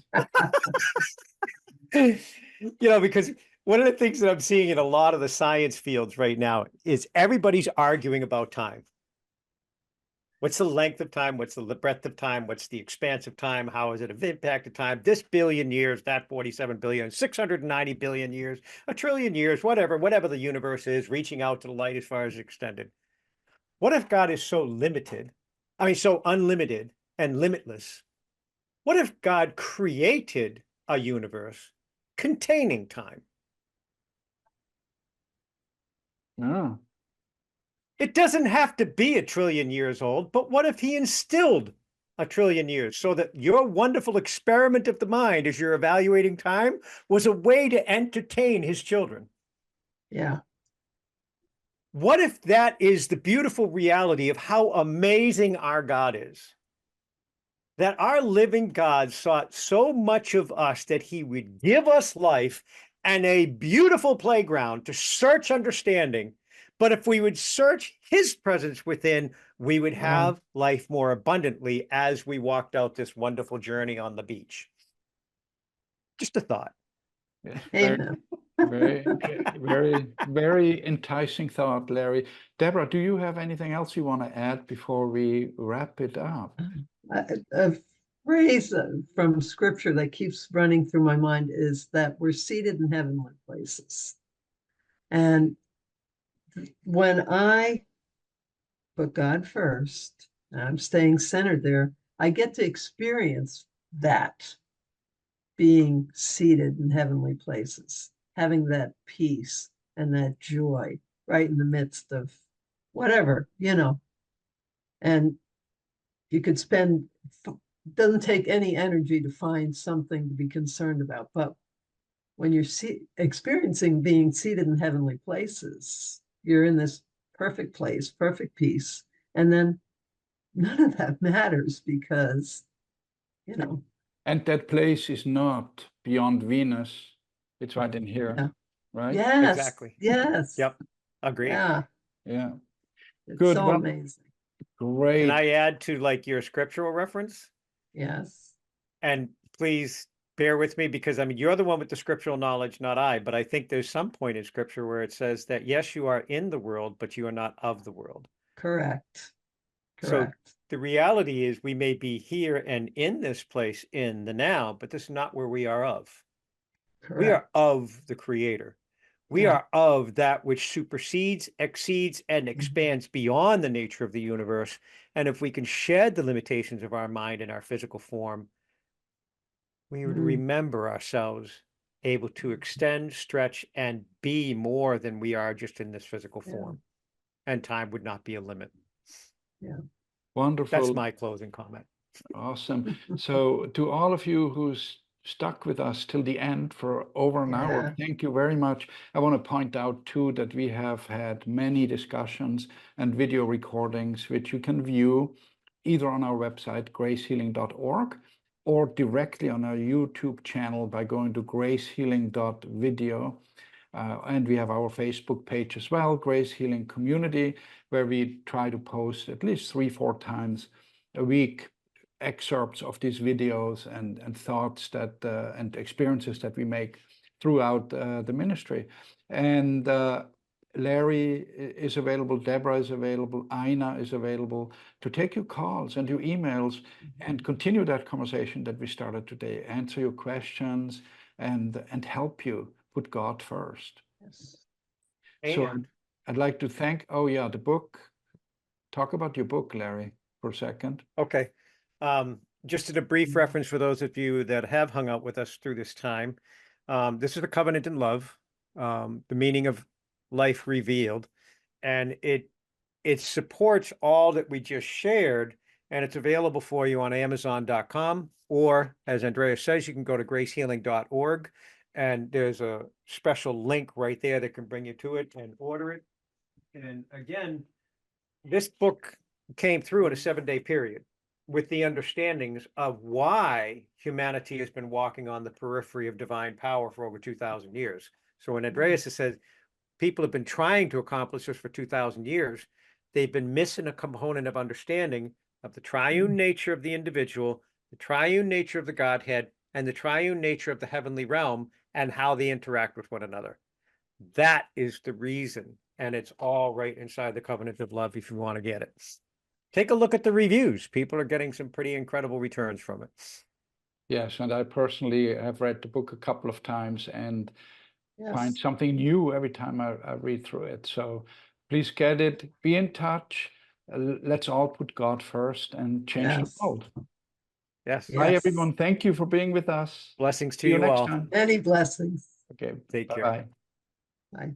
Because one of the things that I'm seeing in a lot of the science fields right now is everybody's arguing about time. What's the length of time? What's the breadth of time? What's the expanse of time? How is it of impact of time? This billion years, that 47 billion, 690 billion years, a trillion years, whatever the universe is, reaching out to the light as far as extended. What if God is so so unlimited and limitless? What if God created a universe containing time? Yeah. It doesn't have to be a trillion years old, but what if he instilled a trillion years so that your wonderful experiment of the mind as you're evaluating time was a way to entertain his children? Yeah. What if that is the beautiful reality of how amazing our God is? That our living God sought so much of us that he would give us life and a beautiful playground to search understanding. But if we would search his presence within, we would have life more abundantly as we walked out this wonderful journey on the beach. Just a thought. Yeah. Amen. Very, very, very enticing thought, Larry. Deborah, do you have anything else you want to add before we wrap it up? A phrase from scripture that keeps running through my mind is that we're seated in heavenly places. And when I put God first, and I'm staying centered there, I get to experience that, being seated in heavenly places, having that peace and that joy right in the midst of whatever, and you could spend, doesn't take any energy to find something to be concerned about. But when you're experiencing being seated in heavenly places, you're in this perfect place, perfect peace. And then none of that matters because, And that place is not beyond Venus. It's right in here, yeah. right? Yes. Exactly. Yes. Yep. Agreed. Yeah. Yeah. It's Good. so Well, amazing. great. Can I add to your scriptural reference? Yes. And please bear with me, because you're the one with the scriptural knowledge, not I, but I think there's some point in scripture where it says that yes, you are in the world, but you are not of the world. Correct. So the reality is we may be here and in this place in the now, but this is not where we are of. Correct. We are of the creator. We Yeah. are of that which supersedes, exceeds, and expands beyond the nature of the universe. And if we can shed the limitations of our mind and our physical form, we would remember ourselves able to extend, stretch, and be more than we are just in this physical form. And time would not be a limit. Yeah. Wonderful. That's my closing comment. Awesome. So to all of you who's stuck with us till the end for over an hour, thank you very much. I want to point out too that we have had many discussions and video recordings which you can view either on our website gracehealing.org or directly on our YouTube channel by going to gracehealing.video. And we have our Facebook page as well, Grace Healing Community, where we try to post at least 3-4 times a week excerpts of these videos and thoughts that and experiences that we make throughout the ministry. And Larry is available, Deborah is available, Aina is available to take your calls and your emails and continue that conversation that we started today, answer your questions and help you put God first. Yes. So And I'd like to thank, oh yeah, the book. Talk about your book, Larry, for a second. okay. Just as a brief reference for those of you that have hung out with us through this time. This is The Covenant in Love, the meaning of life revealed. And it supports all that we just shared, and it's available for you on Amazon.com, or as Andrea says, you can go to gracehealing.org, and there's a special link right there that can bring you to it and order it. And again, this book came through in a 7-day period with the understandings of why humanity has been walking on the periphery of divine power for over 2,000 years. So when Andreas has said people have been trying to accomplish this for 2,000 years, they've been missing a component of understanding of the triune nature of the individual, the triune nature of the Godhead, and the triune nature of the heavenly realm and how they interact with one another. That is the reason. And it's all right inside the Covenant of Love if you want to get it. Take a look at the reviews. People are getting some pretty incredible returns from it. Yes, and I personally have read the book a couple of times and find Yes. something new every time I read through it. So please get it, be in touch. Let's all put God first and change the Yes. world. Yes. Bye, Yes. everyone. Thank you for being with us. Blessings to See you you next all. time. Many blessings. Okay, Take care. bye-bye. Bye.